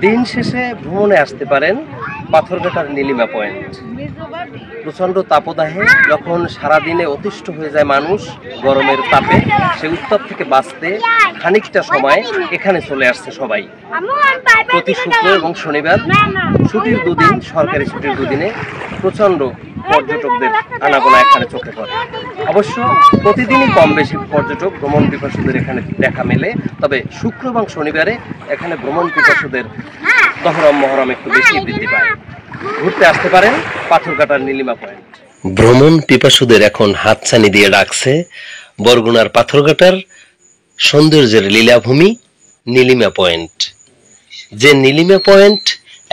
দিন শেষে ভ্রমণে আসতে পারেন পাথরঘাটার নীলিমা পয়েন্ট। প্রচন্ড তাপদাহে যখন সারাদিনে অতিষ্ঠ হয়ে যায় মানুষ গরমের তাপে, সে উত্তাপ থেকে বাঁচতে খানিকটা সময় এখানে চলে আসছে সবাই। প্রতি শুক্র এবং শনিবার ছুটির দুদিন, সরকারি ছুটির দুদিনে প্রচন্ড পর্যটকদের আনাগোনা এখানে চোখে পড়ে। অবশ্য প্রতিদিনই কম বেশি পর্যটক ভ্রমণ পিপাসুদের এখানে দেখা মেলে, তবে শুক্র এবং শনিবারে এখানে ভ্রমণ পিপাসুদের দহরম মহরম একটু বেশি বৃদ্ধি পায়। ঘুরতে আসতে পারেন পাথরঘাটার নীলিমা পয়েন্ট। ভ্রমণ পিপাসুদের এখন হাতছানি দিয়ে ডাকছে বরগুনার পাথরঘাটার সৌন্দর্যের লীলাভূমি নীলিমা পয়েন্ট। যে নীলিমা পয়েন্ট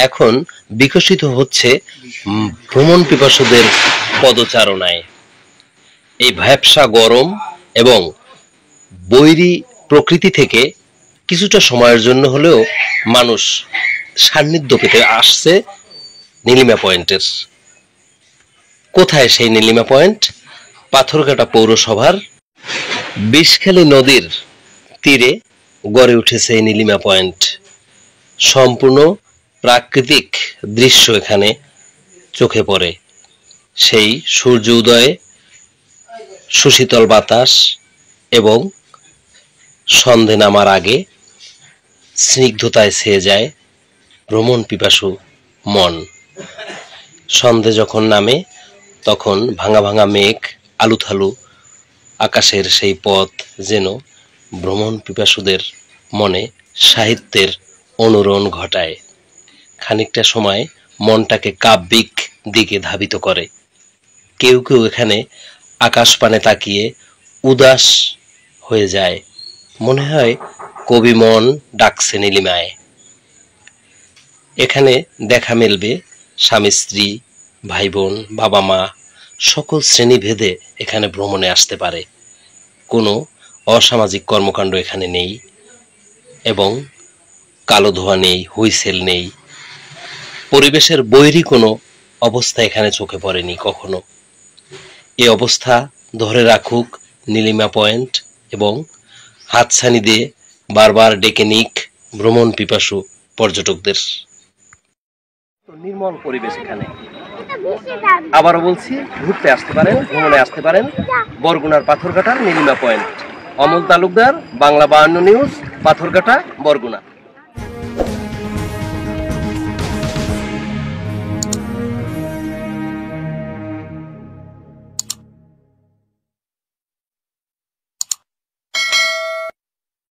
এখন বিকশিত হচ্ছে ভ্রমণ পিপাসুদের পদচারণায়। এই ভ্যাপসা গরম এবং বৈরী প্রকৃতি থেকে কিছুটা সময়ের জন্য হলেও মানুষ সান্নিধ্য পেতে আসছে নীলিমা পয়েন্টের। কোথায় সেই নীলিমা পয়েন্ট? পাথরঘাটা পৌরসভার বিষখালী নদীর তীরে গড়ে উঠেছে এই নীলিমা পয়েন্ট। সম্পূর্ণ প্রাকৃতিক দৃশ্য এখানে চোখে পড়ে। সেই সূর্য উদয়ে সুশীতল বাতাস এবং সন্ধে নামার আগে স্নিগ্ধতায় ছেয়ে যায় ভ্রমণ পিপাসু মন। সন্ধে যখন নামে তখন ভাঙা ভাঙা মেঘ আলুথালু আকাশের সেই পথ যেন ভ্রমণ পিপাসুদের মনে সাহিত্যের অনুরণ ঘটায়। খানিকটা সময় মনটাকে কাব্যিক দিকে ধাবিত করে। কেউ কেউ এখানে আকাশ পানে তাকিয়ে উদাস হয়ে যায়, মনে হয় কবি মন ডাকছে নীলিমায়। এখানে দেখা মেলবে স্বামী স্ত্রী, ভাই বোন, বাবা মা, সকল শ্রেণীভেদে এখানে ভ্রমণে আসতে পারে। কোনো অসামাজিক কর্মকাণ্ড এখানে নেই এবং কালো ধোঁয়া নেই, হুইসেল নেই। পরিবেশের বৈরী কোনো অবস্থা এখানে চোখে পড়েনি কখনো। এই অবস্থা ধরে রাখুক নীলিমা পয়েন্ট এবং হাতছানি দিয়ে বারবার ডেকে নিক ভ্রমণ পিপাসু পর্যটকদের। নির্মল পরিবেশ এখানে। আবারও বলছি, ঘুরতে আসতে পারেন, ভ্রমণে আসতে পারেন বরগুনার পাথরঘাটার নীলিমা পয়েন্ট। অমল তালুকদার, বাংলা 52 নিউজ, পাথরঘাটা, বরগুনা।